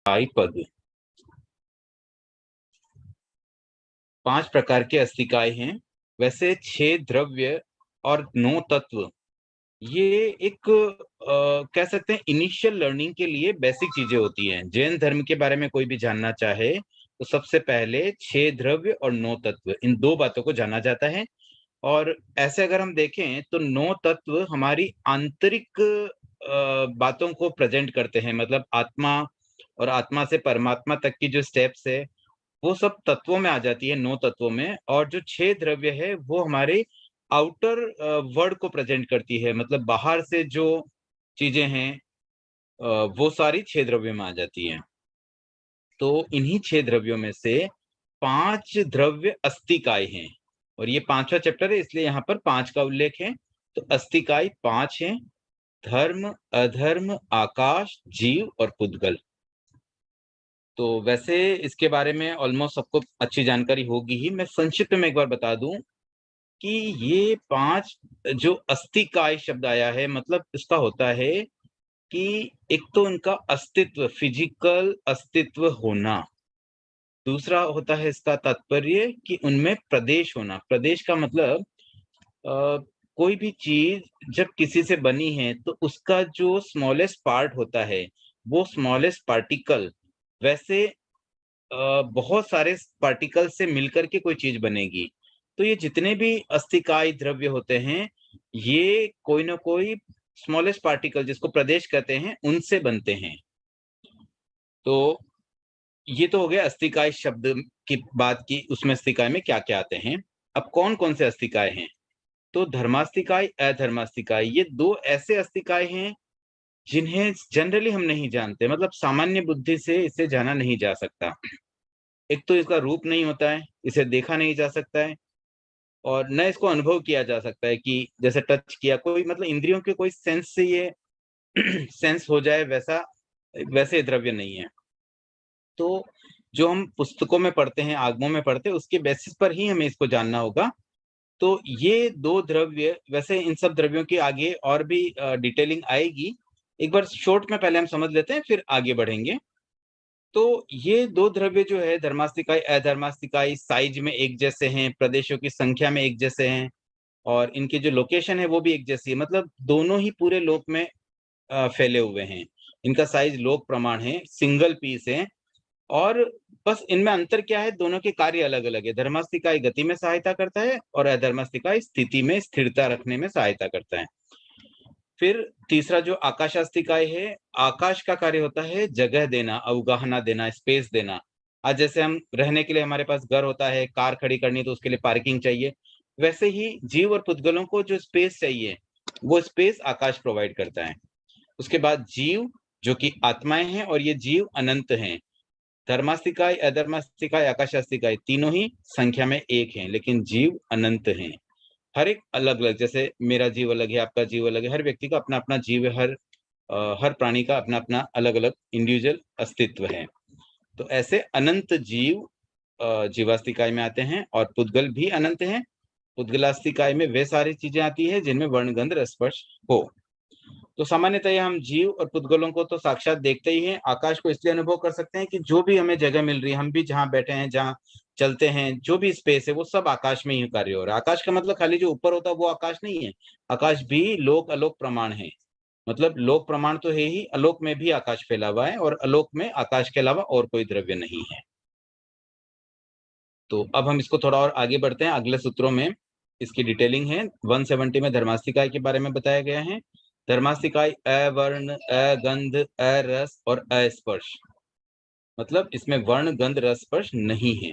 आई पद। 5 प्रकार के अस्थिकाय हैं। वैसे 6 द्रव्य और 9 तत्व, ये एक कह सकते हैं इनिशियल लर्निंग के लिए बेसिक चीजें होती हैं। जैन धर्म के बारे में कोई भी जानना चाहे तो सबसे पहले 6 द्रव्य और 9 तत्व, इन 2 बातों को जाना जाता है। और ऐसे अगर हम देखें तो 9 तत्व हमारी आंतरिक बातों को प्रेजेंट करते हैं, मतलब आत्मा और आत्मा से परमात्मा तक की जो स्टेप्स है वो सब तत्वों में आ जाती है, 9 तत्वों में। और जो 6 द्रव्य है वो हमारे आउटर वर्ल्ड को प्रेजेंट करती है, मतलब बाहर से जो चीजें हैं वो सारी 6 द्रव्यों में आ जाती हैं। तो इन्हीं 6 द्रव्यों में से 5 द्रव्य अस्थिकाय हैं, और ये 5वां चैप्टर है इसलिए यहाँ पर 5 का उल्लेख है। तो अस्थिकाय 5 हैं: धर्म, अधर्म, आकाश, जीव और पुद्गल। तो वैसे इसके बारे में ऑलमोस्ट सबको अच्छी जानकारी होगी ही। मैं संक्षिप्त में एक बार बता दूं कि ये 5 जो अस्थिकाय शब्द आया है, मतलब इसका होता है कि एक तो इनका अस्तित्व, फिजिकल अस्तित्व होना। दूसरा होता है इसका तात्पर्य कि उनमें प्रदेश होना। प्रदेश का मतलब कोई भी चीज जब किसी से बनी है तो उसका जो स्मॉलेस्ट पार्ट होता है, वो स्मॉलेस्ट पार्टिकल, वैसे बहुत सारे पार्टिकल से मिलकर के कोई चीज बनेगी। तो ये जितने भी अस्थिकाय द्रव्य होते हैं, ये कोई ना कोई स्मॉलेस्ट पार्टिकल जिसको प्रदेश कहते हैं उनसे बनते हैं। तो ये तो हो गया अस्थिकाय शब्द की बात की, उसमें अस्थिकाय में क्या क्या आते हैं। अब कौन कौन से अस्थिकाय हैं? तो धर्मास्थिकाय, अधर्मास्थिकाय, ये 2 ऐसे अस्थिकाय हैं जिन्हें जनरली हम नहीं जानते, मतलब सामान्य बुद्धि से इसे जाना नहीं जा सकता। एक तो इसका रूप नहीं होता है, इसे देखा नहीं जा सकता है, और न इसको अनुभव किया जा सकता है कि जैसे टच किया कोई, मतलब इंद्रियों के कोई सेंस से ये सेंस हो जाए, वैसा वैसे द्रव्य नहीं है। तो जो हम पुस्तकों में पढ़ते हैं, आगमों में पढ़ते हैं, उसके बेसिस पर ही हमें इसको जानना होगा। तो ये 2 द्रव्य, वैसे इन सब द्रव्यों की आगे और भी डिटेलिंग आएगी। एक बार शॉर्ट में पहले हम समझ लेते हैं, फिर आगे बढ़ेंगे। तो ये 2 द्रव्य जो है धर्मास्थिकाय, अधर्मास्थिकाय, साइज में एक जैसे हैं, प्रदेशों की संख्या में एक जैसे हैं, और इनकी जो लोकेशन है वो भी एक जैसी है, मतलब दोनों ही पूरे लोक में फैले हुए हैं। इनका साइज लोक प्रमाण है, सिंगल पीस है। और बस इनमें अंतर क्या है, दोनों के कार्य अलग अलग है। धर्मास्थिकाय गति में सहायता करता है और अधर्मास्थिकाय स्थिति में, स्थिरता रखने में सहायता करता है। फिर तीसरा जो आकाशास्थिकाय है, आकाश का कार्य होता है जगह देना, अवगाहना देना, स्पेस देना। आज जैसे हम रहने के लिए हमारे पास घर होता है, कार खड़ी करनी तो उसके लिए पार्किंग चाहिए, वैसे ही जीव और पुद्गलों को जो स्पेस चाहिए वो स्पेस आकाश प्रोवाइड करता है। उसके बाद जीव, जो कि आत्माएं हैं, और ये जीव अनंत हैं। धर्मास्थिकाय, अधर्मास्थिकाय, आकाशास्थिकाय तीनों ही संख्या में एक हैं, लेकिन जीव अनंत हैं। हर एक अलग अलग, जैसे मेरा जीव अलग है, आपका जीव अलग है, हर व्यक्ति का अपना अपना जीव है, हर प्राणी का अपना अपना अलग अलग इंडिविजुअल अस्तित्व है। तो ऐसे अनंत जीव जीवास्थिकाय में आते हैं, और पुद्गल भी अनंत हैं। पुद्गलास्थिकाय में वे सारी चीजें आती है जिनमें वर्ण गंध रस स्पर्श हो। तो सामान्यतः हम जीव और पुद्गलों को तो साक्षात देखते ही हैं। आकाश को इसलिए अनुभव कर सकते हैं कि जो भी हमें जगह मिल रही है, हम भी जहाँ बैठे हैं, जहाँ चलते हैं, जो भी स्पेस है वो सब आकाश में ही कार्य हो रहा है। आकाश का मतलब खाली जो ऊपर होता है वो आकाश नहीं है। आकाश भी लोक अलोक प्रमाण है, मतलब लोक प्रमाण तो है ही, अलोक में भी आकाश फैला हुआ है, और अलोक में आकाश के अलावा और कोई द्रव्य नहीं है। तो अब हम इसको थोड़ा और आगे बढ़ते हैं, अगले सूत्रों में इसकी डिटेलिंग है। 170 में धर्मास्थिकाय के बारे में बताया गया है। धर्मास्थिकाय अवर्ण, अगंध, अरस और अस्पर्श, मतलब इसमें वर्ण गंध रस स्पर्श नहीं है।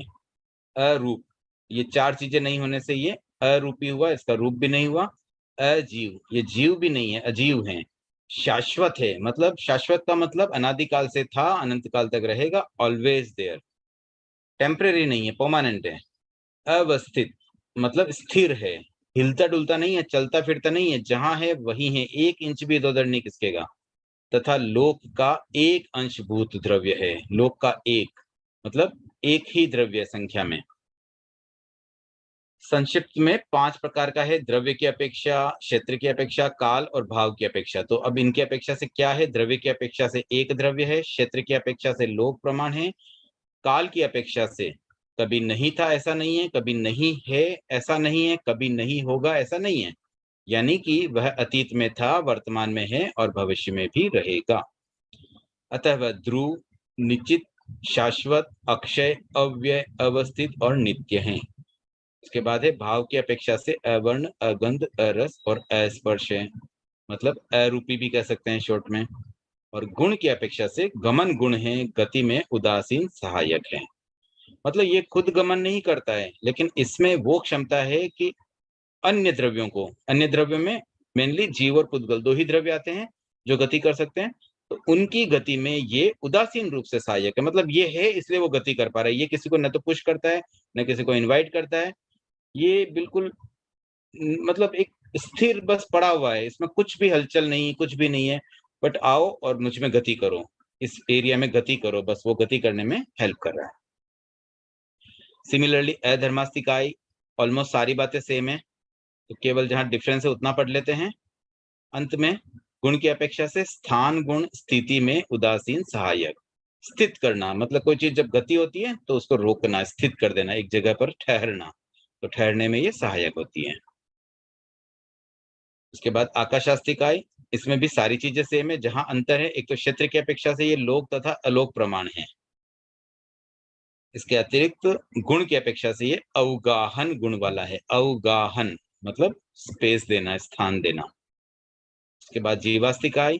अरूप, ये 4 चीजें नहीं होने से ये अरूपी हुआ, इसका रूप भी नहीं हुआ। अजीव, ये जीव भी नहीं है, अजीव है। शाश्वत है, मतलब शाश्वत का मतलब अनादिकाल से था, अनंत काल तक रहेगा, ऑलवेज देयर। टेम्परेरी नहीं है, परमानेंट है। अवस्थित, मतलब स्थिर है, हिलता डुलता नहीं है, चलता फिरता नहीं है, जहां है वही है, 1 इंच भी इधर उधर नहीं खिसकेगा। तथा लोक का एक अंशभूत द्रव्य है। लोक का एक मतलब एक ही द्रव्य संख्या में। संक्षिप्त में 5 प्रकार का है, द्रव्य की अपेक्षा, क्षेत्र की अपेक्षा, काल और भाव की अपेक्षा। तो अब इनकी अपेक्षा से क्या है? द्रव्य की अपेक्षा से एक द्रव्य है, क्षेत्र की अपेक्षा से लोक प्रमाण है, काल की अपेक्षा से कभी नहीं था ऐसा नहीं है, कभी नहीं है ऐसा नहीं है, कभी नहीं होगा ऐसा नहीं है। यानी कि वह अतीत में था, वर्तमान में है और भविष्य में भी रहेगा। अतः वह ध्रुव, निश्चित, शाश्वत, अक्षय, अव्यय, अवस्थित और नित्य है। उसके बाद है भाव की अपेक्षा से अवर्ण, अगंध, अरस और अस्पर्श है, मतलब अरूपी भी कह सकते हैं शॉर्ट में। और गुण की अपेक्षा से गमन गुण है, गति में उदासीन सहायक है। मतलब ये खुद गमन नहीं करता है, लेकिन इसमें वो क्षमता है कि अन्य द्रव्यों में मेनली जीव और पुद्गल 2 ही द्रव्य आते हैं जो गति कर सकते हैं। तो उनकी गति में ये उदासीन रूप से सहायक है, मतलब ये है इसलिए वो गति कर पा रहा है। ये किसी को न तो पुश करता है, न किसी को इनवाइट करता है। ये बिल्कुल मतलब एक स्थिर बस पड़ा हुआ है, इसमें कुछ भी हलचल नहीं, कुछ भी नहीं है। बट आओ और मुझ में गति करो, इस एरिया में गति करो, बस वो गति करने में हेल्प कर रहा है। सिमिलरली अधर्मास्तिकाई, ऑलमोस्ट सारी बातें सेम है, तो केवल जहाँ डिफरेंस है उतना पढ़ लेते हैं। अंत में गुण की अपेक्षा से स्थान गुण, स्थिति में उदासीन सहायक। स्थित करना मतलब कोई चीज जब गति होती है तो उसको रोकना, स्थित कर देना, एक जगह पर ठहरना, तो ठहरने में ये सहायक होती है। उसके बाद आकाशास्तिकाई, इसमें भी सारी चीजें सेम है। जहां अंतर है, एक तो क्षेत्र की अपेक्षा से ये लोक तथा अलोक प्रमाण है। इसके अतिरिक्त गुण की अपेक्षा से ये अवगाहन गुण वाला है। अवगाहन मतलब स्पेस देना, स्थान देना। उसके बाद जीवास्तिकाई,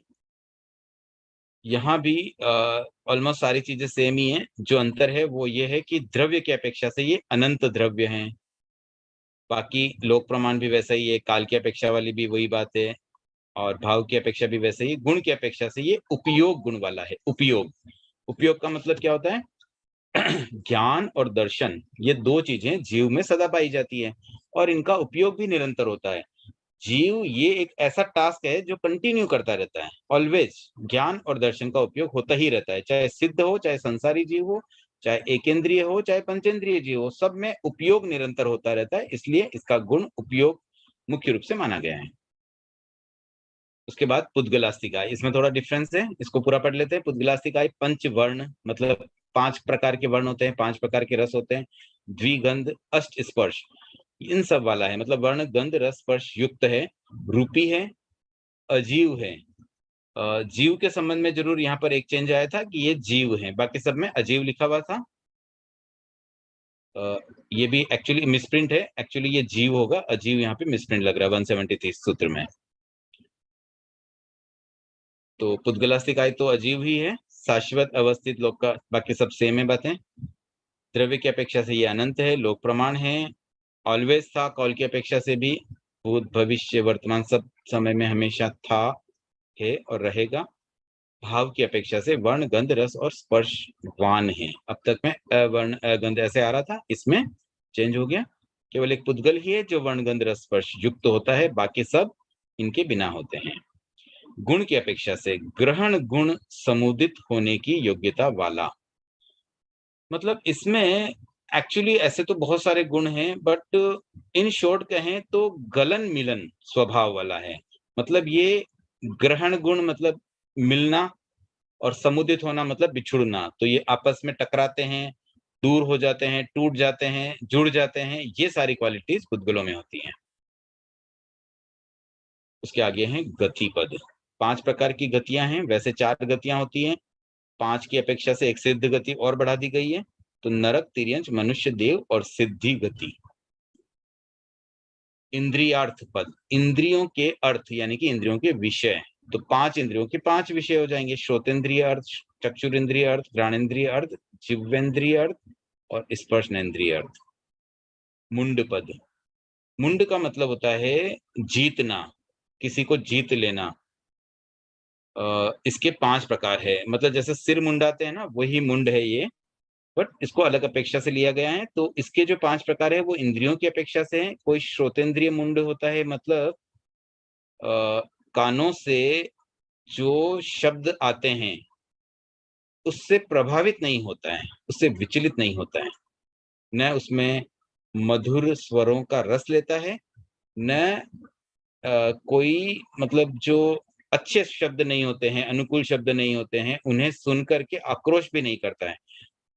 यहाँ भी ऑलमोस्ट सारी चीजें सेम ही हैं। जो अंतर है वो ये है कि द्रव्य की अपेक्षा से ये अनंत द्रव्य हैं। बाकी लोक प्रमाण भी वैसा ही है, काल की अपेक्षा वाली भी वही बात है, और भाव की अपेक्षा भी वैसे ही। गुण की अपेक्षा से ये उपयोग गुण वाला है। उपयोग, उपयोग का मतलब क्या होता है? ज्ञान और दर्शन, ये 2 चीजें जीव में सदा पाई जाती है और इनका उपयोग भी निरंतर होता है। जीव ये एक ऐसा टास्क है जो कंटिन्यू करता रहता है, ऑलवेज ज्ञान और दर्शन का उपयोग होता ही रहता है, चाहे सिद्ध हो, चाहे संसारी जीव हो, चाहे एकेंद्रिय हो, चाहे पंचेंद्रिय जीव हो, सब में उपयोग निरंतर होता रहता है, इसलिए इसका गुण उपयोग मुख्य रूप से माना गया है। उसके बाद पुद्गलास्तिकाय, इसमें थोड़ा डिफरेंस है, इसको पूरा पढ़ लेते हैं। पुद्गलास्तिकाय पंच वर्ण, मतलब 5 प्रकार के वर्ण होते हैं, 5 प्रकार के रस होते हैं। द्विगंध, अष्ट स्पर्श, इन सब वाला है, मतलब वर्ण, गंध, रस, स्पर्श युक्त है। रूपी है, अजीव है। जीव के संबंध में जरूर यहाँ पर एक चेंज आया था कि ये जीव है, बाकी सब में अजीव लिखा हुआ था। ये भी एक्चुअली मिसप्रिंट है, एक्चुअली ये जीव होगा, अजीव यहाँ पे मिसप्रिंट लग रहा है 173 सूत्र में। तो पुद्गलास्तिकाय तो अजीव ही है, शाश्वत अवस्थित लोक का, बाकी सब सेम है बातें। द्रव्य की अपेक्षा से ये अनंत है, लोक प्रमाण है, ऑलवेज था, कॉल की अपेक्षा से भी भूत भविष्य वर्तमान सब समय में हमेशा था, है और रहेगा। भाव की अपेक्षा से वर्ण, गंध, रस और स्पर्श वान है। अब तक में अवर्ण अगंध ऐसे आ रहा था, इसमें चेंज हो गया। केवल एक पुद्गल ही है जो वर्ण, गंध, रस, स्पर्श युक्त होता है, बाकी सब इनके बिना होते हैं। गुण की अपेक्षा से ग्रहण गुण समुदित होने की योग्यता वाला, मतलब इसमें एक्चुअली ऐसे तो बहुत सारे गुण हैं, बट इन शॉर्ट कहें तो गलन मिलन स्वभाव वाला है। मतलब ये ग्रहण गुण मतलब मिलना, और समुदित होना मतलब बिछुड़ना, तो ये आपस में टकराते हैं, दूर हो जाते हैं, टूट जाते हैं, जुड़ जाते हैं, ये सारी क्वालिटीज पुद्गलों में होती हैं। उसके आगे हैं गति पद। 5 प्रकार की गतियां हैं, वैसे 4 गतियां होती हैं, 5 की अपेक्षा से एक सिद्ध गति और बढ़ा दी गई है। तो नरक, तिर्यंच, मनुष्य, देव और सिद्धि गति। इंद्रियार्थ पद, इंद्रियों के अर्थ यानी कि इंद्रियों के विषय। तो 5 इंद्रियों के 5 विषय हो जाएंगे, श्रोतेंद्रिय अर्थ, चक्षुरेंद्रिय अर्थ, घ्राणेन्द्रिय अर्थ, जिह्वेंद्रिय अर्थ और स्पर्शनेन्द्रिय अर्थ। मुंड पद, मुंड का मतलब होता है जीतना, किसी को जीत लेना। इसके 5 प्रकार है, मतलब जैसे सिर मुंडाते हैं ना, वही मुंड है ये, बट इसको अलग अपेक्षा से लिया गया है। तो इसके जो 5 प्रकार है वो इंद्रियों की अपेक्षा से है। कोई श्रोतेंद्रिय मुंड होता है, मतलब कानों से जो शब्द आते हैं उससे प्रभावित नहीं होता है, उससे विचलित नहीं होता है, न उसमें मधुर स्वरों का रस लेता है, न कोई मतलब जो अच्छे शब्द नहीं होते हैं, अनुकूल शब्द नहीं होते हैं, उन्हें सुन कर के आक्रोश भी नहीं करता है,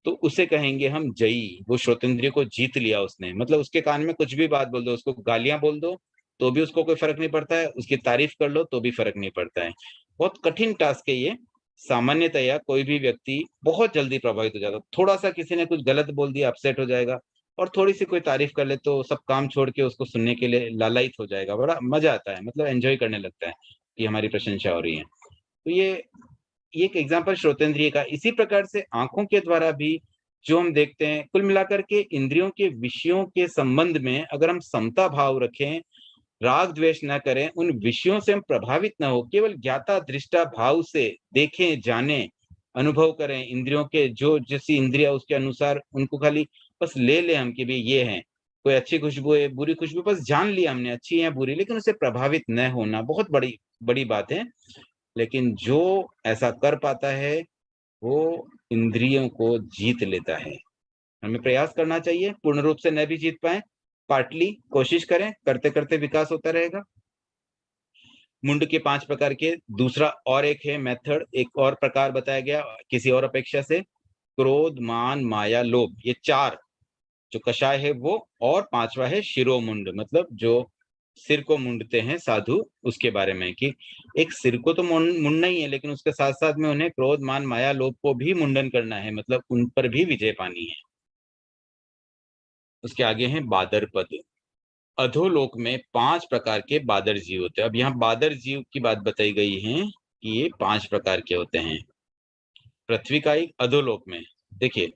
तो उसे कहेंगे हम जयी। वो श्रोतेंद्रिय को जीत लिया उसने। मतलब उसके कान में कुछ भी बात बोल दो, उसको गालियाँ बोल दो, तो भी उसको कोई फ़र्क नहीं पड़ता है, उसकी तारीफ़ कर लो तो भी फ़र्क नहीं पड़ता है। बहुत कठिन टास्क है ये। सामान्यतया कोई भी व्यक्ति बहुत जल्दी प्रभावित हो जाता है। थोड़ा-सा किसी ने कुछ गलत बोल दिया, अपसेट हो जाएगा, और थोड़ी-सी कोई तारीफ़ कर ले तो सब काम छोड़ के उसको सुनने के लिए लालायित हो जाएगा। बड़ा मज़ा आता है, मतलब एन्जॉय करने लगता है कि हमारी प्रशंसा हो रही है। तो ये एक एग्जाम्पल श्रोतेंद्रिय का। इसी प्रकार से आँखों के द्वारा भी जो हम देखते हैं, कुल मिलाकर के इंद्रियों के विषयों के संबंध में अगर हम समता भाव रखें, राग द्वेष न करें, उन विषयों से हम प्रभावित न हो, केवल ज्ञाता दृष्टा भाव से देखें, जानें, अनुभव करें, इंद्रियों के जो जैसी इंद्रिया उसके अनुसार उनको खाली बस ले लें हम कि भई ये है। कोई अच्छी खुशबू है, बुरी खुशबू बस जान लिया हमने अच्छी है या बुरी, लेकिन उससे प्रभावित न होना बहुत बड़ी बड़ी बात है। लेकिन जो ऐसा कर पाता है, वो इंद्रियों को जीत लेता है। हमें प्रयास करना चाहिए, पूर्ण रूप से न भी जीत पाएँ, पार्टली कोशिश करें, करते-करते विकास होता रहेगा। मुंड के 5 प्रकार के दूसरा और एक है मेथड, एक और प्रकार बताया गया किसी और अपेक्षा से, क्रोध, मान, माया, लोभ, ये 4 जो कषाय है वो, और 5वां है शिरोमुंड, मतलब जो सिर को मुंडते हैं साधु, उसके बारे में कि एक सिर को तो मुंडना ही है, लेकिन उसके साथ-साथ में उन्हें क्रोध, मान, माया, लोभ को भी मुंडन करना है, मतलब उन पर भी विजय पानी है। उसके आगे हैं बादर पद। अधोलोक में 5 प्रकार के बादर जीव होते हैं। अब यहाँ बादर जीव की बात बताई गई है कि ये 5 प्रकार के होते हैं। पृथ्वी कायिक अधोलोक में, देखिए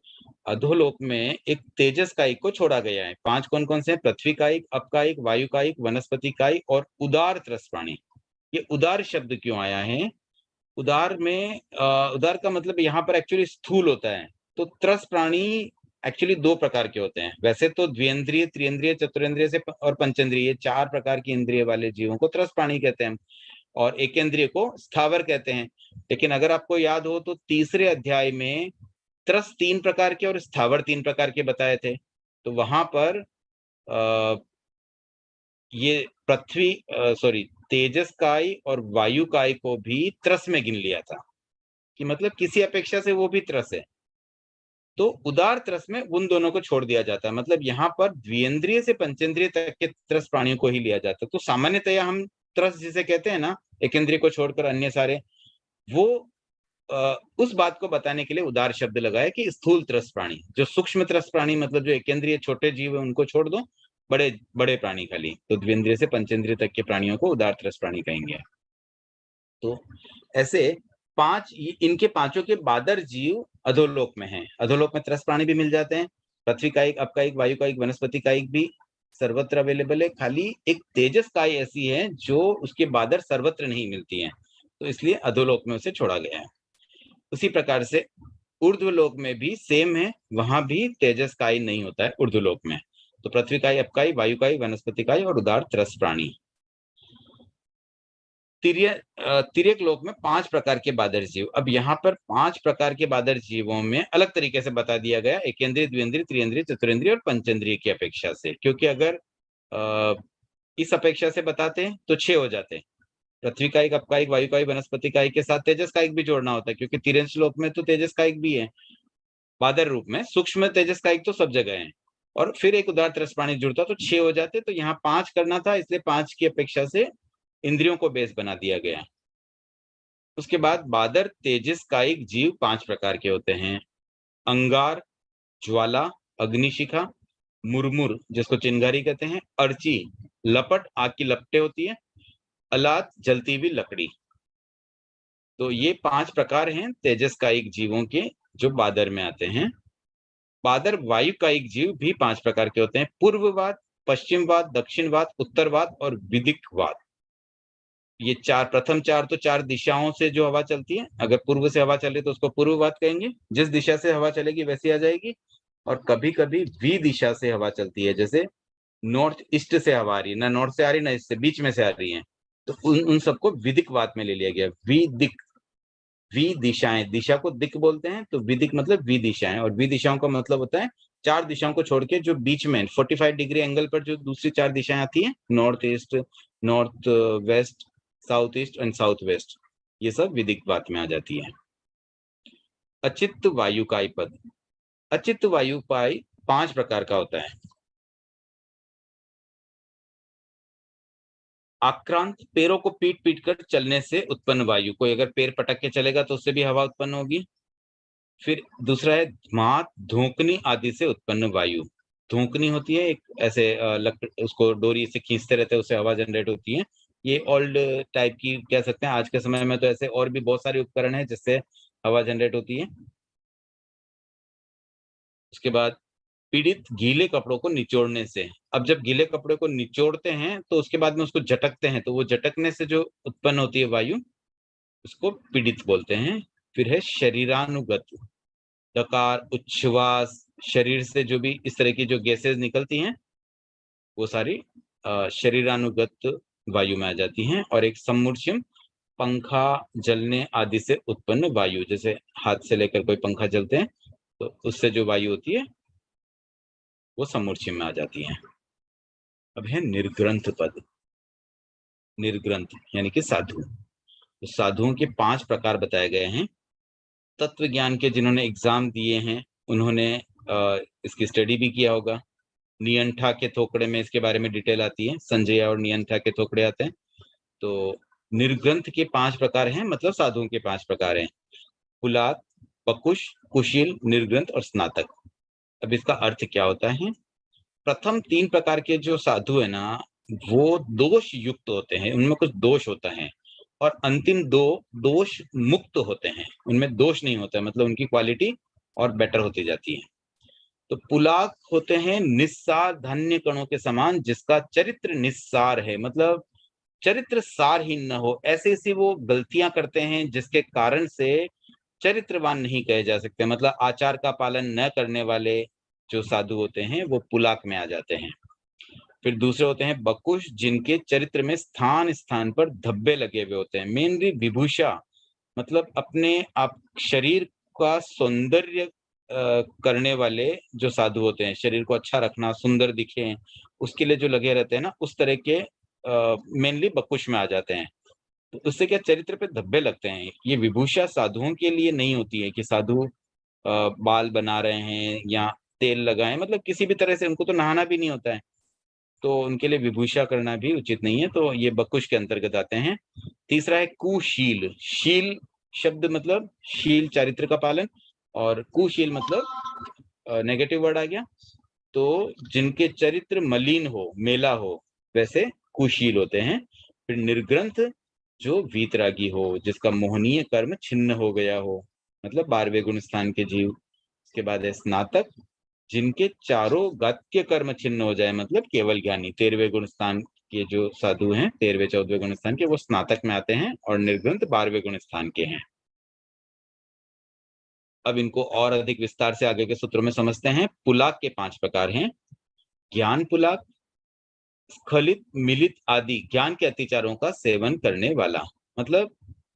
अधोलोक में एक तेजस कायिक को छोड़ा गया है। 5 कौन-कौन से हैं? पृथ्वी कायिक, अपकायिक, वायु कायिक, वनस्पति कायिक और उदार त्रस्त प्राणी। ये उदार शब्द क्यों आया है? उदार में उदार का मतलब यहाँ पर एक्चुअली स्थूल होता है। तो त्रस्त प्राणी एक्चुअली 2 प्रकार के होते हैं। वैसे तो द्विइंद्रिय, त्रिइंद्रिय, चतुरिंद्रिय से और पंचेंद्रिय, ये 4 प्रकार की इंद्रिय वाले जीवों को त्रस्त प्राणी कहते हैं, और एकेंद्रिय को स्थावर कहते हैं। लेकिन अगर आपको याद हो तो तीसरे अध्याय में त्रस्त 3 प्रकार के और स्थावर 3 प्रकार के बताए थे। तो वहाँ पर अ, ये पृथ्वी सॉरी तेजस काय और वायु काय को भी त्रस में गिन लिया था, कि मतलब किसी अपेक्षा से वो भी त्रस है। तो उदार त्रस में उन दोनों को छोड़ दिया जाता है, मतलब यहाँ पर द्विइंद्रिय से पंचेंद्रिय तक के त्रस प्राणियों को ही लिया जाता है। तो सामान्यतया हम त्रस जिसे कहते हैं ना, एक इंद्रिय को छोड़कर अन्य सारे, वो उस बात को बताने के लिए उदार शब्द लगाया कि स्थूल त्रस प्राणी, जो सूक्ष्म त्रस प्राणी मतलब जो एकेंद्रिय छोटे जीव है उनको छोड़ दो, बड़े बड़े प्राणी खाली, तो द्विइंद्रिय से पंचेंद्रिय तक के प्राणियों को उदार त्रस प्राणी कहेंगे। तो ऐसे 5 इनके पाँचों के बादर जीव अधोलोक में हैं। अधोलोक में त्रस प्राणी भी मिल जाते हैं। पृथ्वी कायिक, अपकायिक, वायु कायिक, वनस्पति कायिक भी सर्वत्र अवेलेबल है। खाली एक तेजस काय ऐसी है जो उसके बादर सर्वत्र नहीं मिलती हैं। तो इसलिए अधोलोक में उसे छोड़ा गया है। उसी प्रकार से ऊर्ध्वलोक में भी सेम है, वहाँ भी तेजस काय नहीं होता है ऊर्ध्वलोक में। तो पृथ्वी काय, अपकाय, वायु काय, वनस्पति काय और उदार त्रस प्राणी। तिर्यक लोक में 5 प्रकार के बादर जीव। अब यहाँ पर 5 प्रकार के बादर जीवों में अलग तरीके से बता दिया गया, एकेंद्रिय, द्विइंद्रिय, त्रिइंद्रिय, चतुरिंद्रिय और पंचेंद्रिय की अपेक्षा से। क्योंकि अगर अ, इस अपेक्षा से बताते हैं तो 6 हो जाते हैं। पृथ्वी कायिक, अपकायिक, वायु कायिक, वनस्पति कायिक के साथ तेजस कायिक भी जोड़ना होता है, क्योंकि तिर्यक श्लोक में तो तेजस कायिक भी है बादर रूप में। सूक्ष्म तेजस कायिक तो सब जगह है, और फिर एक उदार त्रस प्राणी जुड़ता तो 6 हो जाते। तो यहाँ 5 करना था, इसलिए 5 की अपेक्षा से इंद्रियों को बेस बना दिया गया। उसके बाद बादर तेजस कायिक जीव 5 प्रकार के होते हैं। अंगार, ज्वाला, अग्निशिखा, मुरमुर जिसको चिंगारी कहते हैं, अर्ची, लपट आग की लपटें होती है, अलात जलती हुई लकड़ी। तो ये 5 प्रकार हैं तेजस कायिक जीवों के जो बादर में आते हैं। बादर वायु कायिक जीव भी 5 प्रकार के होते हैं। पूर्ववात, पश्चिमवात, दक्षिणवात, उत्तरवात और विदिक्वात। ये 4 प्रथम 4 तो 4 दिशाओं से जो हवा चलती है। अगर पूर्व से हवा चले तो उसको पूर्ववात कहेंगे, जिस दिशा से हवा चलेगी वैसी आ जाएगी। और कभी-कभी वि दिशा से हवा चलती है, जैसे नॉर्थ ईस्ट से हवा आ रही है, ना नॉर्थ से आ रही है ना ईस्ट से, बीच में से आ रही है, तो उन उन सबको विदिक्वात में ले लिया गया। विदिक विदिशाएं, दिशा को दिक बोलते हैं, तो विदिक मतलब विदिशाएं, और विदिशाओं का मतलब होता है 4 दिशाओं को छोड़ के जो बीच में 45 डिग्री एंगल पर जो दूसरी 4 दिशाएं आती हैं, north east, north west, south east and south west, ये सब विदिक बात में आ जाती है। अचित्त वायुकाय पद। अचित्त वायुकाय 5 प्रकार का होता है। आक्रांत, पैरों को पीट पीट कर चलने से उत्पन्न वायु, कोई अगर पैर पटक के चलेगा तो उससे भी हवा उत्पन्न होगी। फिर दूसरा है धमात, धूकनी आदि से उत्पन्न वायु। धूकनी होती है एक ऐसे उसको डोरी से खींचते रहते हैं, उससे हवा जनरेट होती है। ये ओल्ड टाइप की कह सकते हैं, आज के समय में तो ऐसे और भी बहुत सारे उपकरण हैं जिससे हवा जनरेट होती है। उसके बाद पीड़ित, गीले कपड़ों को निचोड़ने से। अब जब गीले कपड़े को निचोड़ते हैं तो उसके बाद में उसको झटकते हैं, तो वो झटकने से जो उत्पन्न होती है वायु, उसको पीड़ित बोलते हैं। फिर है शरीरानुगत, डकार, उच्छ्वास, शरीर से जो भी इस तरह की जो गैसेज निकलती हैं, वो सारी शरीरानुगत वायु में आ जाती हैं। और एक सम्मूर्छिम, पंखा जलने आदि से उत्पन्न वायु, जैसे हाथ से लेकर कोई पंखा जलते हैं तो उससे जो वायु होती है वो सम्मूर्छिम में आ जाती है। अब है निर्ग्रंथ पद। निर्ग्रंथ यानी कि साधु। तो साधुओं के 5 प्रकार बताए गए हैं। तत्व ज्ञान के जिन्होंने एग्जाम दिए हैं उन्होंने इसकी स्टडी भी किया होगा। नियंठा के थोकड़े में इसके बारे में डिटेल आती है, संजय और नियंठा के थोकड़े आते हैं। तो निर्ग्रंथ के 5 प्रकार हैं, मतलब साधुओं के 5 प्रकार हैं। कुलात, पकुश, कुशील, निर्ग्रंथ और स्नातक। अब इसका अर्थ क्या होता है? प्रथम 3 प्रकार के जो साधु है ना, वो दोष युक्त होते हैं, उनमें कुछ दोष होता है। और अंतिम 2 दोष मुक्त होते हैं, उनमें दोष नहीं होता है, मतलब उनकी क्वालिटी और बेटर होती जाती है। तो पुलाक होते हैं निस्सार धान्य कणों के समान, जिसका चरित्र निस्सार है, मतलब चरित्र सारहीन न हो, ऐसी ऐसी वो गलतियां करते हैं जिसके कारण से चरित्रवान नहीं कहे जा सकते, मतलब आचार का पालन न करने वाले जो साधु होते हैं वो पुलाक में आ जाते हैं। फिर दूसरे होते हैं बकुश, जिनके चरित्र में स्थान स्थान पर धब्बे लगे हुए होते हैं। मेनली विभूषा, मतलब अपने आप शरीर का सौंदर्य करने वाले जो साधु होते हैं, शरीर को अच्छा रखना, सुंदर दिखे, उसके लिए जो लगे रहते हैं ना, उस तरह के मेनली बकुश में आ जाते हैं। तो उससे क्या चरित्र पे धब्बे लगते हैं। ये विभूषा साधुओं के लिए नहीं होती है कि साधु बाल बना रहे हैं या तेल लगाएं, मतलब किसी भी तरह से उनको तो नहाना भी नहीं होता है, तो उनके लिए विभूषा करना भी उचित नहीं है, तो ये बकुश के अंतर्गत आते हैं। तीसरा है कुशील। शील शब्द मतलब शील चारित्र का पालन, और कुशील मतलब नेगेटिव वर्ड आ गया। तो जिनके चरित्र मलिन हो, मेला हो, वैसे कुशील होते हैं। फिर निर्ग्रंथ, जो वीतरागी हो, जिसका मोहनीय कर्म छिन्न हो गया हो, मतलब 12वें गुण स्थान के जीव। उसके बाद है स्नातक, जिनके चारों गत्य कर्म छिन्न हो जाए, मतलब केवल ज्ञानी। 13वें गुण स्थान के जो साधु हैं, 13वें 14वें गुण स्थान के, वो स्नातक में आते हैं, और निर्ग्रंथ 12वें गुण स्थान के हैं। अब इनको और अधिक विस्तार से आगे के सूत्रों में समझते हैं। पुलाक के 5 प्रकार हैं। ज्ञान पुलाक, स्खलित, मिलित आदि ज्ञान के अतिचारों का सेवन करने वाला, मतलब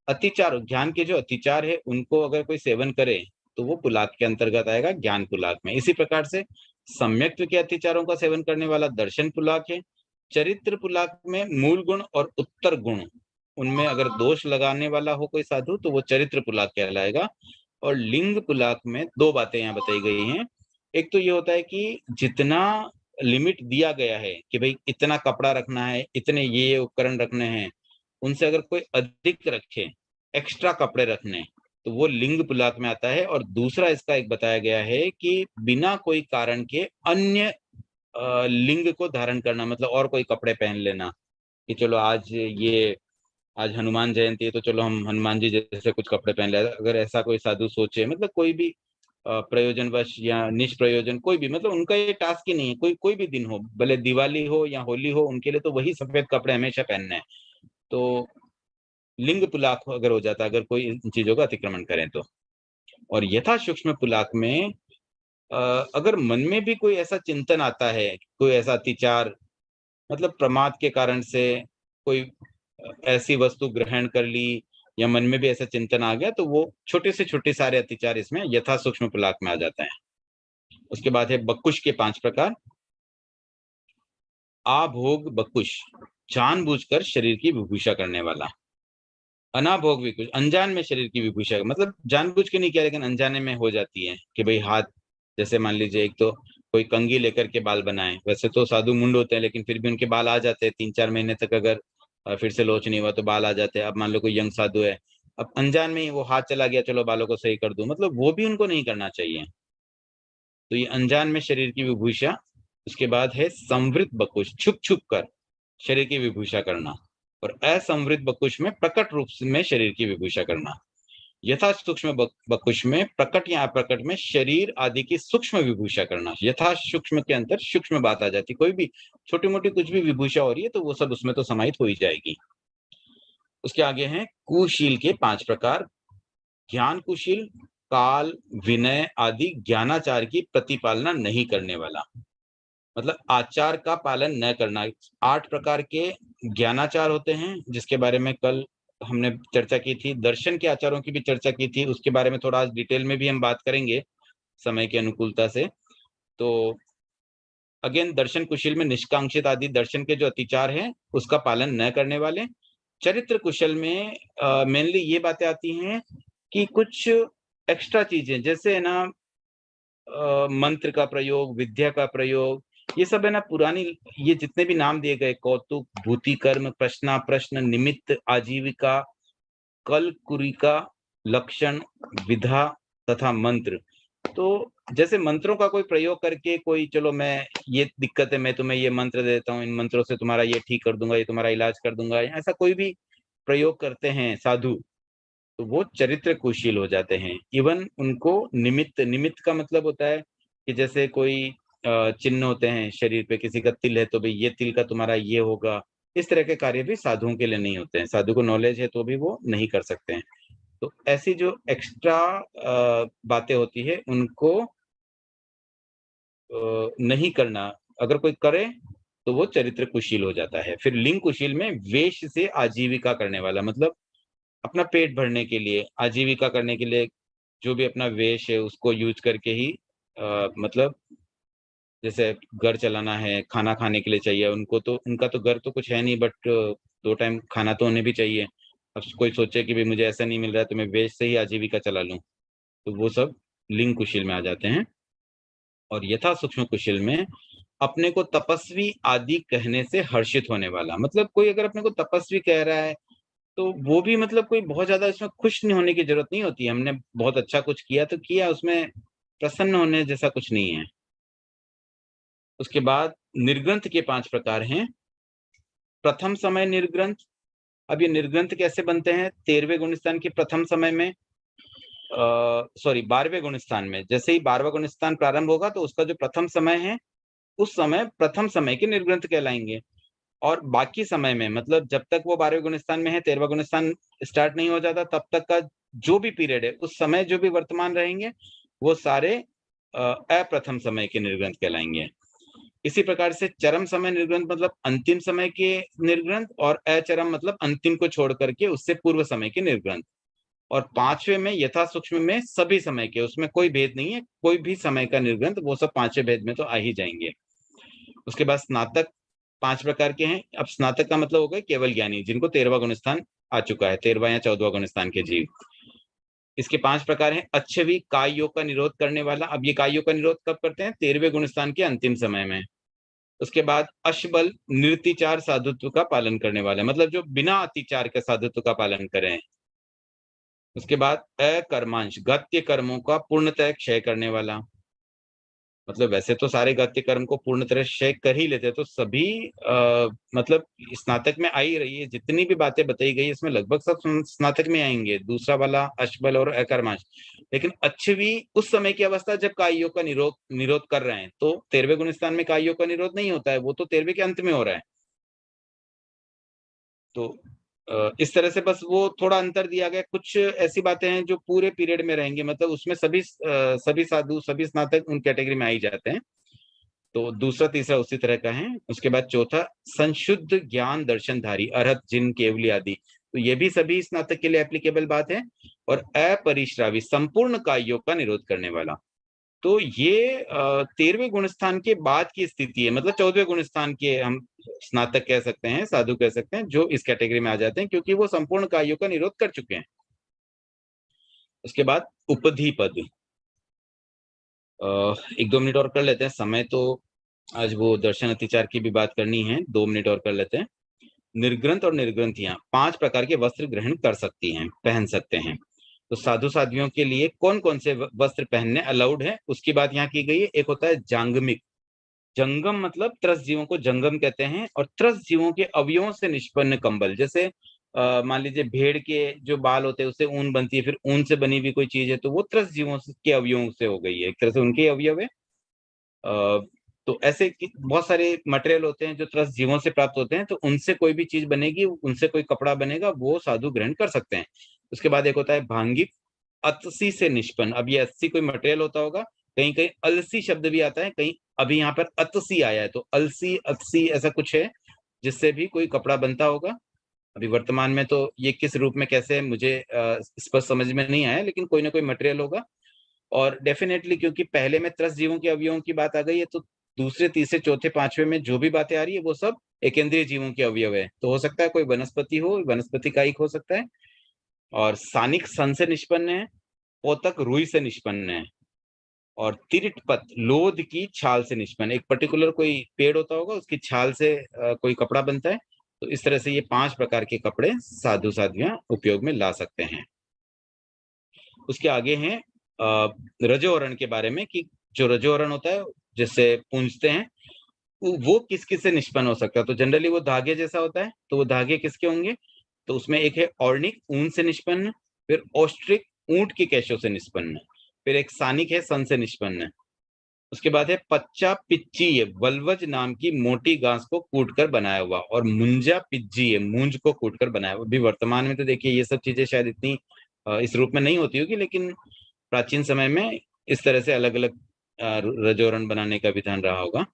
अतिचार, ज्ञान के जो अतिचार है उनको अगर कोई सेवन करे तो वो पुलाक के अंतर्गत आएगा, ज्ञान पुलाक में। इसी प्रकार से सम्यक्त्व के अतिचारों का सेवन करने वाला दर्शन पुलाक है। चरित्र पुलाक में मूल गुण और उत्तर गुण, उनमें अगर दोष लगाने वाला हो कोई साधु तो वो चरित्र पुलाक कहलाएगा। और लिंग पुलाक में 2 बातें यहाँ बताई गई हैं। एक तो ये होता है कि जितना लिमिट दिया गया है कि भाई इतना कपड़ा रखना है, इतने ये उपकरण रखने हैं, उनसे अगर कोई अधिक रखे, एक्स्ट्रा कपड़े रखने, तो वो लिंग पुलाक में आता है। और दूसरा इसका एक बताया गया है कि बिना कोई कारण के अन्य लिंग को धारण करना, मतलब और कोई कपड़े पहन लेना, कि चलो आज हनुमान जयंती है तो चलो हम हनुमान जी जैसे कुछ कपड़े पहन ले। अगर ऐसा कोई साधु सोचे, मतलब कोई भी प्रयोजनवश या निष्प्रयोजन, कोई भी, मतलब उनका ये टास्क ही नहीं है, कोई कोई भी दिन हो, भले दिवाली हो या होली हो, उनके लिए तो वही सफेद कपड़े हमेशा पहनने हैं। तो लिंग पुलाक अगर हो जाता है, अगर कोई इन चीजों का अतिक्रमण करें तो। और यथा सूक्ष्म पुलाक में अगर मन में भी कोई ऐसा चिंतन आता है, कोई ऐसा अतिचार, मतलब प्रमाद के कारण से कोई ऐसी वस्तु ग्रहण कर ली, या मन में भी ऐसा चिंतन आ गया तो वो छोटे से छोटे सारे अतिचार इसमें यथा सूक्ष्म पुलाक में आ जाते हैं। उसके बाद है बकुश के 5 प्रकार। आभोग बकुश, जानबूझकर शरीर की विभूषा करने वाला। अनाभोग भी कुछ अनजान में शरीर की विभूषा, मतलब जानबूझ के नहीं किया लेकिन अनजाने में हो जाती है कि भाई हाथ, जैसे मान लीजिए एक तो कोई कंघी लेकर के बाल बनाए, वैसे तो साधु मुंड होते हैं लेकिन फिर भी उनके बाल आ जाते हैं 3-4 महीने तक, अगर फिर से लोच नहीं हुआ तो बाल आ जाते हैं। अब मान लो कोई यंग साधु है, अब अनजान में ही वो हाथ चला गया, चलो बालों को सही कर दूं, मतलब वो भी उनको नहीं करना चाहिए। तो ये अनजान में शरीर की विभूषा। उसके बाद है संवृत बकुश, छुप छुप कर शरीर की विभूषा करना। और असंवृत बकुश में प्रकट रूप में शरीर की विभूषा करना। यथा सूक्ष्म बकुश में प्रकट या अप्रकट में शरीर आदि की सूक्ष्म विभूषा करना। यथा सूक्ष्म के अंदर सूक्ष्म बात आ जाती, कोई भी छोटी मोटी कुछ भी विभूषा हो रही है तो वो सब उसमें तो समाहित हो ही जाएगी। उसके आगे हैं कुशील के 5 प्रकार। ज्ञान कुशील, काल, विनय आदि ज्ञानाचार की प्रतिपालना नहीं करने वाला, मतलब आचार का पालन न करना। 8 प्रकार के ज्ञानाचार होते हैं जिसके बारे में कल हमने चर्चा की थी। दर्शन के आचारों की भी चर्चा की थी, उसके बारे में थोड़ा आज डिटेल में भी हम बात करेंगे समय की अनुकूलता से। तो अगेन दर्शन कुशल में निष्कांक्षित आदि दर्शन के जो अतिचार हैं उसका पालन न करने वाले। चरित्र कुशल में मेनली ये बातें आती हैं कि कुछ एक्स्ट्रा चीजें, जैसे है ना मंत्र का प्रयोग, विद्या का प्रयोग, ये सब है ना पुरानी, ये जितने भी नाम दिए गए, कौतुक, भूति कर्म, प्रश्ना प्रश्न, निमित्त, आजीविका, कल कुरिका, लक्षण, विधा तथा मंत्र। तो जैसे मंत्रों का कोई प्रयोग करके कोई, चलो मैं ये दिक्कत है मैं तुम्हें ये मंत्र दे देता हूँ, इन मंत्रों से तुम्हारा ये ठीक कर दूंगा, ये तुम्हारा इलाज कर दूंगा, ऐसा कोई भी प्रयोग करते हैं साधु तो वो चरित्र कुशील हो जाते हैं। इवन उनको निमित्त, निमित्त का मतलब होता है कि जैसे कोई चिन्ह होते हैं शरीर पे, किसी का तिल है तो भाई ये तिल का तुम्हारा ये होगा, इस तरह के कार्य भी साधुओं के लिए नहीं होते हैं। साधु को नॉलेज है तो भी वो नहीं कर सकते हैं। तो ऐसी जो एक्स्ट्रा बातें होती है उनको नहीं करना, अगर कोई करे तो वो चरित्र कुशील हो जाता है। फिर लिंग कुशील में वेश से आजीविका करने वाला, मतलब अपना पेट भरने के लिए, आजीविका करने के लिए जो भी अपना वेश है उसको यूज करके ही मतलब जैसे घर चलाना है, खाना खाने के लिए चाहिए उनको, तो उनका तो घर तो कुछ है नहीं बट 2 टाइम खाना तो उन्हें भी चाहिए। अब कोई सोचे कि भाई मुझे ऐसा नहीं मिल रहा है तो मैं वेश से ही आजीविका चला लूं, तो वो सब लिंग कुशील में आ जाते हैं। और यथा सूक्ष्म कुशील में अपने को तपस्वी आदि कहने से हर्षित होने वाला, मतलब कोई अगर अपने को तपस्वी कह रहा है तो वो भी मतलब कोई बहुत ज्यादा इसमें खुश नहीं होने की जरूरत नहीं होती है। हमने बहुत अच्छा कुछ किया तो किया, उसमें प्रसन्न होने जैसा कुछ नहीं है। उसके बाद निर्ग्रंथ के 5 प्रकार हैं। प्रथम समय निर्ग्रंथ। अब ये निर्ग्रंथ कैसे बनते हैं? 13वें गुणस्थान के प्रथम समय में, सॉरी 12वें गुणस्थान में, जैसे ही 12वां गुणस्थान प्रारंभ होगा तो उसका जो प्रथम समय है उस समय प्रथम समय के निर्ग्रंथ कहलाएंगे। और बाकी समय में, मतलब जब तक वो 12वें गुणस्थान में है, 13वां गुणस्थान स्टार्ट नहीं हो जाता, तब तक का जो भी पीरियड है उस समय जो भी वर्तमान रहेंगे वो सारे अप्रथम समय के निर्ग्रंथ कहलाएंगे। इसी प्रकार से चरम समय निर्ग्रंथ मतलब अंतिम समय के निर्ग्रंथ, और अचरम मतलब अंतिम को छोड़ करके उससे पूर्व समय के निर्ग्रंथ। और 5वें में यथा सूक्ष्म में सभी समय के, उसमें कोई भेद नहीं है, कोई भी समय का निर्ग्रंथ वो सब 5वें भेद में तो आ ही जाएंगे। उसके बाद स्नातक 5 प्रकार के हैं। अब स्नातक का मतलब हो गया केवल ज्ञानी, जिनको 13वां गुणस्थान आ चुका है, 13वां या 14वां गुणस्थान के जीव। इसके 5 प्रकार हैं। अच्छवी, काय योग का निरोध करने वाला। अब ये काय योग का निरोध कब करते हैं? 13वें गुणस्थान के अंतिम समय में। उसके बाद अशबल, निर्तिचार साधुत्व का पालन करने वाला, मतलब जो बिना अतिचार के साधुत्व का पालन करें। उसके बाद अकर्मांश, गत्य कर्मों का पूर्णतः क्षय करने वाला, मतलब वैसे तो सारे गत्य कर्म को पूर्ण तरह से कर ही लेते हैं, तो सभी मतलब स्नातक में आ ही रही है। जितनी भी बातें बताई गई इसमें लगभग सब स्नातक में आएंगे, दूसरा वाला अश्बल और अकर्मांश। लेकिन अच्छवी उस समय की अवस्था जब काइयों का निरोध निरोध कर रहे हैं, तो 13वें गुणस्थान में काइयों का निरोध नहीं होता है, वो तो 13वें के अंत में हो रहा है। तो इस तरह से बस वो थोड़ा अंतर दिया गया। कुछ ऐसी बातें हैं जो पूरे पीरियड में रहेंगी, मतलब उसमें सभी साधु, सभी स्नातक उन कैटेगरी में आ ही जाते हैं। तो दूसरा तीसरा उसी तरह का है। उसके बाद चौथा, संशुद्ध ज्ञान दर्शनधारी अरहत जिन केवली आदि, तो ये भी सभी स्नातक के लिए एप्लीकेबल बात है। और अपरिश्रावी संपूर्ण कायोग का निरोध करने वाला, तो ये 13वें गुण स्थान के बाद की स्थिति है, मतलब 14वें गुण स्थान के हम स्नातक कह सकते हैं, साधु कह सकते हैं, जो इस कैटेगरी में आ जाते हैं क्योंकि वो संपूर्ण कायोग का निरोध कर चुके हैं। उसके बाद उपधि पद, 1-2 मिनट और कर लेते हैं, समय तो आज वो दर्शन अतिचार की भी बात करनी है, 2 मिनट और कर लेते हैं। निर्ग्रंथ और निर्ग्रंथियां 5 प्रकार के वस्त्र ग्रहण कर सकती हैं, पहन सकते हैं। तो साधु साध्वियों के लिए कौन कौन से वस्त्र पहनने अलाउड है उसकी बात यहाँ की गई है। एक होता है जांगमिक, जंगम मतलब त्रस्त जीवों को जंगम कहते हैं, और त्रस्त जीवों के अवयवों से निष्पन्न कंबल, जैसे मान लीजिए भेड़ के जो बाल होते हैं उससे ऊन बनती है, फिर ऊन से बनी हुई कोई चीज है तो वो त्रस्त जीवों के अवयवों से हो गई है, एक तरह से उनके अवयव है। तो ऐसे बहुत सारे मटेरियल होते हैं जो त्रस्त जीवों से प्राप्त होते हैं, तो उनसे कोई भी चीज बनेगी, उनसे कोई कपड़ा बनेगा, वो साधु ग्रहण कर सकते हैं। उसके बाद एक होता है भांगिक, अतसी से निष्पन्न। अब ये अतसी कोई मटेरियल होता होगा, कहीं कहीं अलसी शब्द भी आता है, कहीं अभी यहाँ पर अतसी आया है, तो अलसी अतसी ऐसा कुछ है जिससे भी कोई कपड़ा बनता होगा। अभी वर्तमान में तो ये किस रूप में कैसे है मुझे स्पष्ट समझ में नहीं आया, लेकिन कोई ना कोई मटेरियल होगा। और डेफिनेटली क्योंकि पहले में त्रस्त जीवों के अवयवों की बात आ गई है, तो दूसरे तीसरे चौथे पांचवे में जो भी बातें आ रही है वो सब एकेंद्रीय जीवों के अवयव है। तो हो सकता है कोई वनस्पति हो, वनस्पति का एक हो सकता है। और सानिक सन से निष्पन्न है, पोतक रुई से निष्पन्न है, और तिरिटपत लोध की छाल से निष्पन्न। एक पर्टिकुलर कोई पेड़ होता होगा, उसकी छाल से कोई कपड़ा बनता है। तो इस तरह से ये 5 प्रकार के कपड़े साधु साध्वियां उपयोग में ला सकते हैं। उसके आगे हैं रजोवरण के बारे में, कि जो रजोवरण होता है जिससे पूंजते हैं वो किस किस से निष्पन्न हो सकता है। तो जनरली वो धागे जैसा होता है, तो वो धागे किसके होंगे, तो उसमें एक है ऑर्निक ऊन से निष्पन्न, फिर ऑस्ट्रिक ऊंट की केशों से निष्पन्न, फिर एक सानिक है सन से निष्पन्न। उसके बाद है पच्चा पिच्ची है, वल्वज नाम की मोटी घास को कूट कर बनाया हुआ, और मुंजा पिज्जी है, मूंज को कूट कर बनाया हुआ। अभी वर्तमान में तो देखिए ये सब चीजें शायद इतनी इस रूप में नहीं होती होगी, लेकिन प्राचीन समय में इस तरह से अलग अलग रजोरण बनाने का विधान रहा होगा।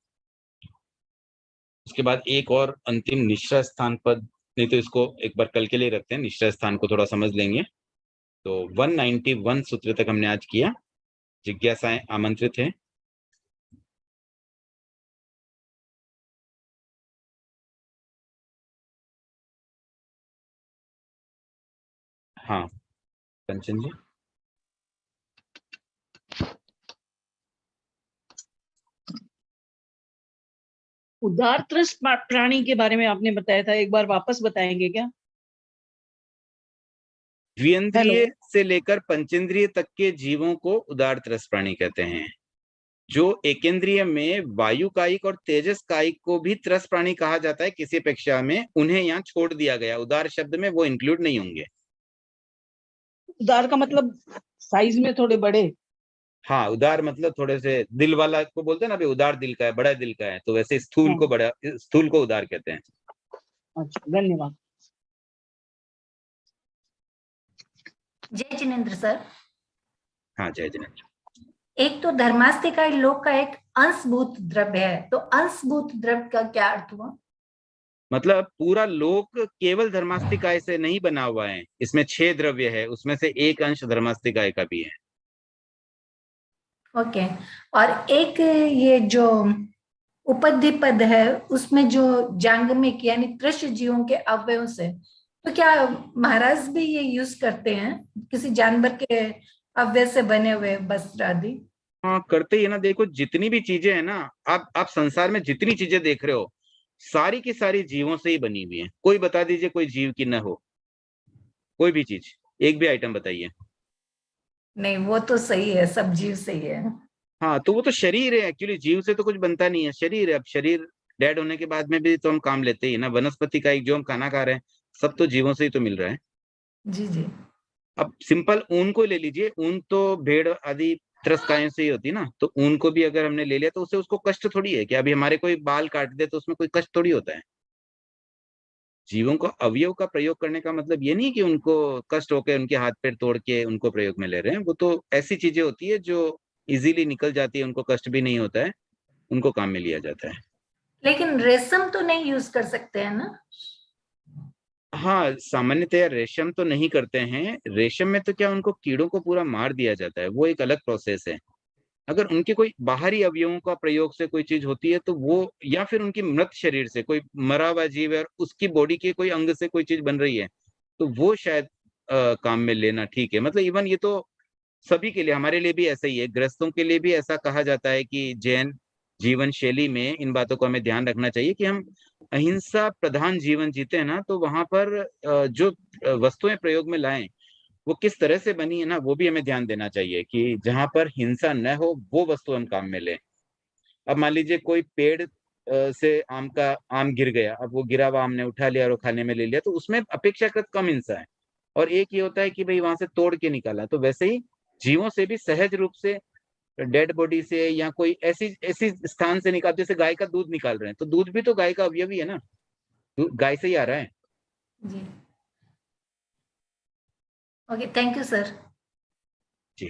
उसके बाद एक और अंतिम निश्चय स्थान पद, नहीं तो इसको एक बार कल के लिए रखते हैं, निश्चय स्थान को थोड़ा समझ लेंगे। तो 191 सूत्र तक हमने आज किया। जिज्ञासाएं आमंत्रित है। हाँ कंचन जी। उदार त्रस्त प्राणी के बारे में आपने बताया था, एक बार वापस बताएंगे क्या? द्विएंद्रिय से लेकर पंचेंद्रिय तक के जीवों को उदार त्रस्त प्राणी कहते हैं। जो एकेंद्रिय में वायु कायिक और तेजस कायिक को भी त्रस्त प्राणी कहा जाता है किसी अपेक्षा में, उन्हें यहाँ छोड़ दिया गया, उदार शब्द में वो इंक्लूड नहीं होंगे। उदार का मतलब साइज में थोड़े बड़े? हाँ उदार मतलब थोड़े से दिल वाला को बोलते हैं ना, अभी उदार दिल का है, बड़ा दिल का है, तो वैसे स्थूल को बड़ा, स्थूल को उदार कहते हैं। अच्छा धन्यवाद। जय जिनेन्द्र सर। हाँ जय जिनेन्द्र। एक तो धर्मास्तिकाय लोक का एक अंशभूत द्रव्य है, तो अंशभूत द्रव्य का क्या अर्थ हुआ? मतलब पूरा लोक केवल धर्मास्तिकाय से नहीं बना हुआ है, इसमें 6 द्रव्य है, उसमें से एक अंश धर्मास्तिकाय का भी है। ओके। और एक ये जो उपधि पद है उसमें जो जांगमिक यानी तृष्ण जीवों के अवयवों से, तो क्या महाराज भी ये यूज करते हैं किसी जानवर के अवयव से बने हुए वस्त्र आदि? हाँ करते ही है ना। देखो जितनी भी चीजें है ना, आप संसार में जितनी चीजें देख रहे हो सारी की सारी जीवों से ही बनी हुई है। कोई बता दीजिए कोई जीव की न हो, कोई भी चीज, एक भी आइटम बताइए। नहीं वो तो सही है, सब जीव सही है। हाँ तो वो तो शरीर है एक्चुअली, जीव से तो कुछ बनता नहीं है, शरीर है। अब शरीर डेड होने के बाद में भी तो हम काम लेते ही ना। वनस्पति का एक जो हम खाना खा रहे हैं सब तो जीवों से ही तो मिल रहा है। जी जी। अब सिंपल ऊन को ले लीजिए, ऊन तो भेड़ आदि त्रस्ताओं से ही होती है ना, तो ऊन को भी अगर हमने ले लिया तो उससे उसको कष्ट थोड़ी है कि अभी हमारे कोई बाल काट दे तो उसमें कोई कष्ट थोड़ी होता है। जीवों को अवयव का प्रयोग करने का मतलब ये नहीं कि उनको कष्ट होकर उनके हाथ पैर तोड़ के उनको प्रयोग में ले रहे हैं। वो तो ऐसी चीजें होती है जो इजीली निकल जाती है, उनको कष्ट भी नहीं होता है, उनको काम में लिया जाता है। लेकिन रेशम तो नहीं यूज कर सकते हैं ना? हाँ, सामान्यतया रेशम तो नहीं करते हैं। रेशम में तो क्या उनको कीड़ों को पूरा मार दिया जाता है, वो एक अलग प्रोसेस है। अगर उनके कोई बाहरी अवयवों का प्रयोग से कोई चीज़ होती है तो वो, या फिर उनकी मृत शरीर से कोई मरा हुआ जीव है और उसकी बॉडी के कोई अंग से कोई चीज़ बन रही है, तो वो शायद काम में लेना ठीक है। मतलब इवन ये तो सभी के लिए, हमारे लिए भी ऐसा ही है, गृहस्थों के लिए भी ऐसा कहा जाता है कि जैन जीवन शैली में इन बातों को हमें ध्यान रखना चाहिए कि हम अहिंसा प्रधान जीवन जीते हैं ना, तो वहाँ पर जो वस्तुएँ प्रयोग में लाएँ, वो किस तरह से बनी है ना, वो भी हमें ध्यान देना चाहिए कि जहाँ पर हिंसा न हो, वो वस्तु हम काम में लें। अब मान लीजिए कोई पेड़ से आम गिर गया, अब वो गिरा हुआ आम ने उठा लिया और वो खाने में ले लिया, तो उसमें अपेक्षाकृत कम हिंसा है। और एक ये होता है कि भई वहाँ से तोड़ के निकाला, तो वैसे ही जीवों से भी सहज रूप से डेड बॉडी से या कोई ऐसी ऐसी स्थान से निकाल, जैसे गाय का दूध निकाल रहे हैं, तो दूध भी तो गाय का अवयव ही है ना, गाय से ही आ रहा है। जी, ओके, थैंक यू सर। जी।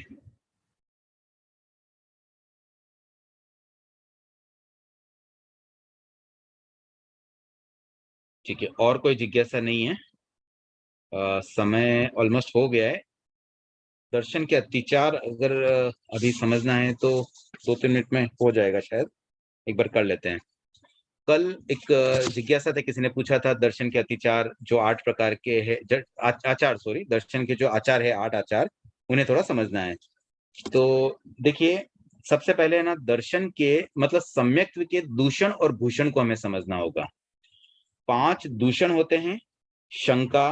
ठीक है, और कोई जिज्ञासा नहीं है? समय ऑलमोस्ट हो गया है। दर्शन के अतिचार अगर अभी समझना है तो 2-3 मिनट में हो जाएगा शायद, एक बार कर लेते हैं। कल एक जिज्ञासा था, किसी ने पूछा था दर्शन के अतिचार जो 8 प्रकार के हैं, आचार, सॉरी, दर्शन के जो आचार है, 8 आचार, उन्हें थोड़ा समझना है। तो देखिए, सबसे पहले है ना, दर्शन के मतलब सम्यक्त्व के दूषण और भूषण को हमें समझना होगा। 5 दूषण होते हैं: शंका,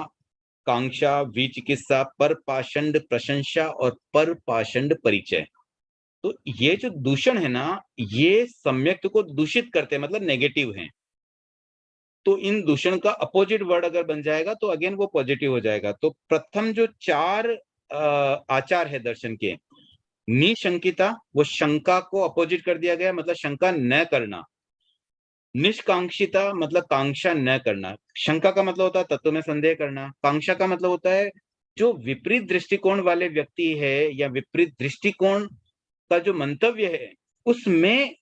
कांक्षा, विचिकित्सा, परपाषंड प्रशंसा और परपाषंड परिचय। तो ये जो दूषण है ना, ये सम्यक्त्व को दूषित करते हैं, मतलब नेगेटिव हैं। तो इन दूषण का अपोजिट वर्ड अगर बन जाएगा तो अगेन वो पॉजिटिव हो जाएगा। तो प्रथम जो 4 आचार है दर्शन के, निशंकिता, वो शंका को अपोजिट कर दिया गया, मतलब शंका न करना। निष्कांक्षिता मतलब कांक्षा न करना। शंका का मतलब होता है तत्व में संदेह करना। कांक्षा का मतलब होता है जो विपरीत दृष्टिकोण वाले व्यक्ति है या विपरीत दृष्टिकोण का जो मंतव्य है, उसमें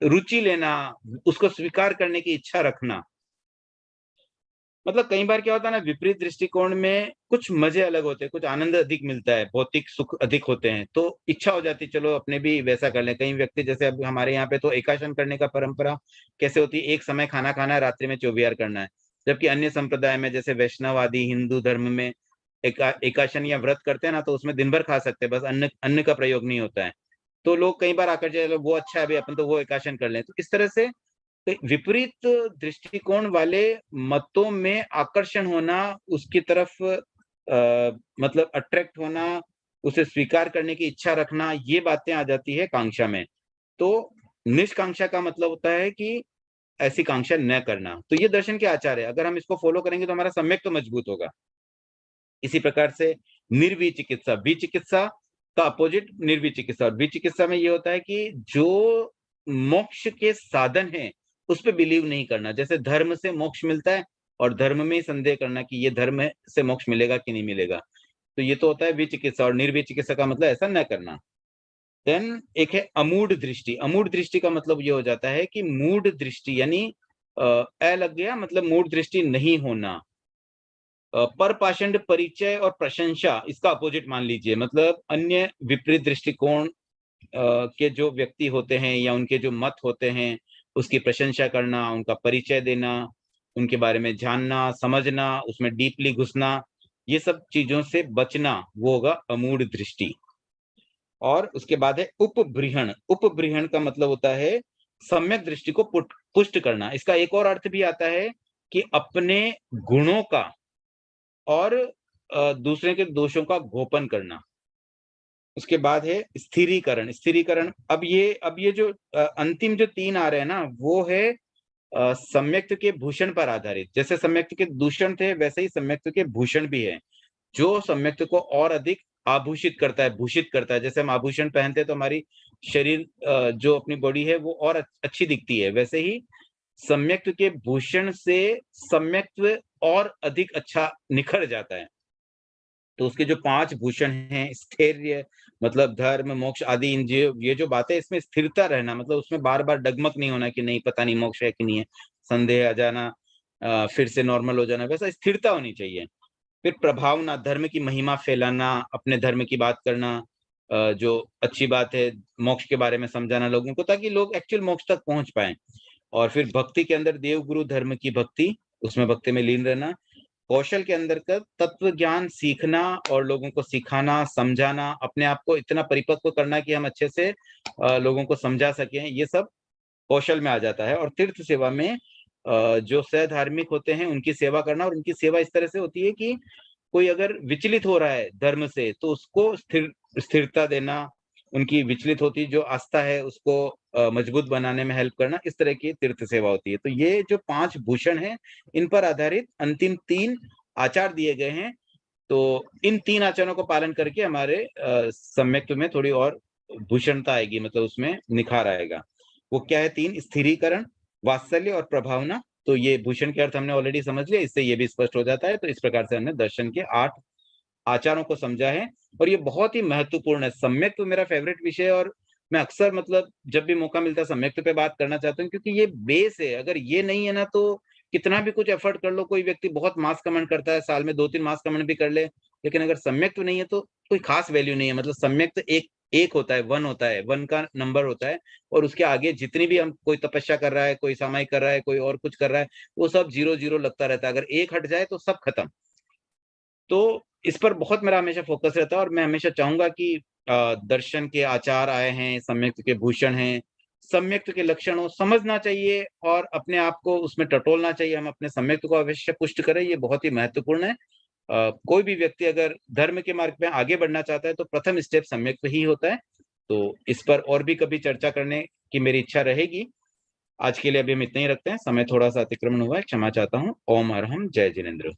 रुचि लेना, उसको स्वीकार करने की इच्छा रखना। मतलब कई बार क्या होता है ना, विपरीत दृष्टिकोण में कुछ मजे अलग होते हैं, कुछ आनंद अधिक मिलता है, भौतिक सुख अधिक होते हैं, तो इच्छा हो जाती है चलो अपने भी वैसा कर लें। कई व्यक्ति, जैसे अब हमारे यहाँ पे तो एकाशन करने का परंपरा कैसे होती है, एक समय खाना खाना है, रात्रि में चौविहार करना है। जबकि अन्य संप्रदाय में, जैसे वैष्णव आदि हिंदू धर्म में एकाशन या व्रत करते हैं ना, तो उसमें दिन भर खा सकते हैं, बस अन्न अन्न का प्रयोग नहीं होता है। तो लोग कई बार आकर चलो वो अच्छा है, अभी अपन तो वो एकाशन कर लें। तो इस तरह से तो विपरीत दृष्टिकोण वाले मतों में आकर्षण होना, उसकी तरफ मतलब अट्रैक्ट होना, उसे स्वीकार करने की इच्छा रखना, ये बातें आ जाती है कांक्षा में। तो निष्कांक्षा का मतलब होता है कि ऐसी कांक्षा न करना। तो ये दर्शन के आचार है, अगर हम इसको फॉलो करेंगे तो हमारा सम्यक तो मजबूत होगा। इसी प्रकार से निर्विचिकित्सा, विचिकित्सा का अपोजिट निर्विचिकित्सा। और विचिकित्सा में ये होता है कि जो मोक्ष के साधन है उस पे बिलीव नहीं करना। जैसे धर्म से मोक्ष मिलता है और धर्म में ही संदेह करना कि ये धर्म से मोक्ष मिलेगा कि नहीं मिलेगा। तो ये तो होता है विचिकित्सा। और निर्विचिकित्सा का मतलब ऐसा न करना। देन एक है अमूढ़ दृष्टि। अमूढ़ दृष्टि का मतलब ये हो जाता है कि मूढ़ दृष्टि, यानी लग गया, मतलब मूढ़ दृष्टि नहीं होना। परपाषंड परिचय और प्रशंसा इसका अपोजिट मान लीजिए, मतलब अन्य विपरीत दृष्टिकोण के जो व्यक्ति होते हैं या उनके जो मत होते हैं, उसकी प्रशंसा करना, उनका परिचय देना, उनके बारे में जानना, समझना, उसमें डीपली घुसना, ये सब चीजों से बचना, वो होगा अमूढ़ दृष्टि। और उसके बाद है उपबृहण। उपबृहण का मतलब होता है सम्यक दृष्टि को पुष्ट करना। इसका एक और अर्थ भी आता है कि अपने गुणों का और दूसरे के दोषों का गोपन करना। उसके बाद है स्थिरीकरण। स्थिरीकरण, अब ये जो अंतिम जो 3 आ रहे हैं ना, वो है सम्यक्त्व के भूषण पर आधारित। जैसे सम्यक्त्व के दूषण थे, वैसे ही सम्यक्त्व के भूषण भी है, जो सम्यक्त्व को और अधिक आभूषित करता है, भूषित करता है। जैसे हम आभूषण पहनते हैं तो हमारी शरीर, जो अपनी बॉडी है वो और अच्छी दिखती है, वैसे ही सम्यक्त्व के भूषण से सम्यक्त्व और अधिक अच्छा निखर जाता है। तो उसके जो 5 भूषण हैं, स्थैर्य मतलब धर्म, मोक्ष आदि, इन जो ये जो बातें, इसमें स्थिरता रहना, मतलब उसमें बार-बार डगमग नहीं होना कि नहीं पता नहीं मोक्ष है कि नहीं है, संदेह आ जाना, फिर से नॉर्मल हो जाना, वैसा स्थिरता होनी चाहिए। फिर प्रभावना, धर्म की महिमा फैलाना, अपने धर्म की बात करना, जो अच्छी बात है, मोक्ष के बारे में समझाना लोगों को, ताकि लोग एक्चुअल मोक्ष तक पहुंच पाए। और फिर भक्ति के अंदर देव गुरु धर्म की भक्ति, उसमें भक्ति में लीन रहना। कौशल के अंदर का तत्व ज्ञान सीखना और लोगों को सिखाना, समझाना, अपने आप को इतना परिपक्व करना कि हम अच्छे से लोगों को समझा सकें, ये सब कौशल में आ जाता है। और तीर्थ सेवा में जो सधार्मिक होते हैं उनकी सेवा करना, और उनकी सेवा इस तरह से होती है कि कोई अगर विचलित हो रहा है धर्म से तो उसको स्थिरता देना, उनकी विचलित होती जो आस्था है उसको मजबूत बनाने में हेल्प करना, इस तरह की तीर्थ सेवा होती है। तो ये जो 5 भूषण हैं, इन पर आधारित अंतिम 3 आचार दिए गए हैं। तो इन 3 आचारों को पालन करके हमारे सम्यक्त्व में थोड़ी और भूषणता आएगी, मतलब उसमें निखार आएगा। वो क्या है? 3: स्थिरीकरण, वात्सल्य और प्रभावना। तो ये भूषण के अर्थ हमने ऑलरेडी समझ लिया, इससे ये भी स्पष्ट हो जाता है। तो इस प्रकार से हमने दर्शन के 8 आचारों को समझा है, और ये बहुत ही महत्वपूर्ण है। सम्यक्त्व तो मेरा फेवरेट विषय है, और मैं अक्सर मतलब जब भी मौका मिलता है सम्यक्त्व पे बात करना चाहता हूँ, क्योंकि ये बेस है। अगर ये नहीं है ना, तो कितना भी कुछ एफर्ट कर लो, कोई व्यक्ति बहुत मास कमेंट करता है, साल में 2-3 मास कमेंट भी कर ले, लेकिन अगर सम्यक्त्व नहीं है तो कोई खास वैल्यू नहीं है। मतलब सम्यक्त्व एक होता है, 1 होता है, 1 का नंबर होता है, और उसके आगे जितनी भी हम, कोई तपस्या कर रहा है, कोई सामायिक कर रहा है, कोई और कुछ कर रहा है, वो सब 0-0 लगता रहता है। अगर एक हट जाए तो सब खत्म। तो इस पर बहुत मेरा हमेशा फोकस रहता है, और मैं हमेशा चाहूंगा कि दर्शन के आचार आए हैं, सम्यक्त्व के भूषण हैं, सम्यक्त्व के लक्षणों समझना चाहिए और अपने आप को उसमें टटोलना चाहिए। हम अपने सम्यक्त्व को अवश्य पुष्ट करें, ये बहुत ही महत्वपूर्ण है। कोई भी व्यक्ति अगर धर्म के मार्ग में आगे बढ़ना चाहता है तो प्रथम स्टेप सम्यक्त्व ही होता है। तो इस पर और भी कभी चर्चा करने की मेरी इच्छा रहेगी। आज के लिए अभी हम इतना ही रखते हैं, समय थोड़ा सा अतिक्रमण हुआ है, क्षमा चाहता हूँ। ओम अरहम, जय जिनेन्द्र।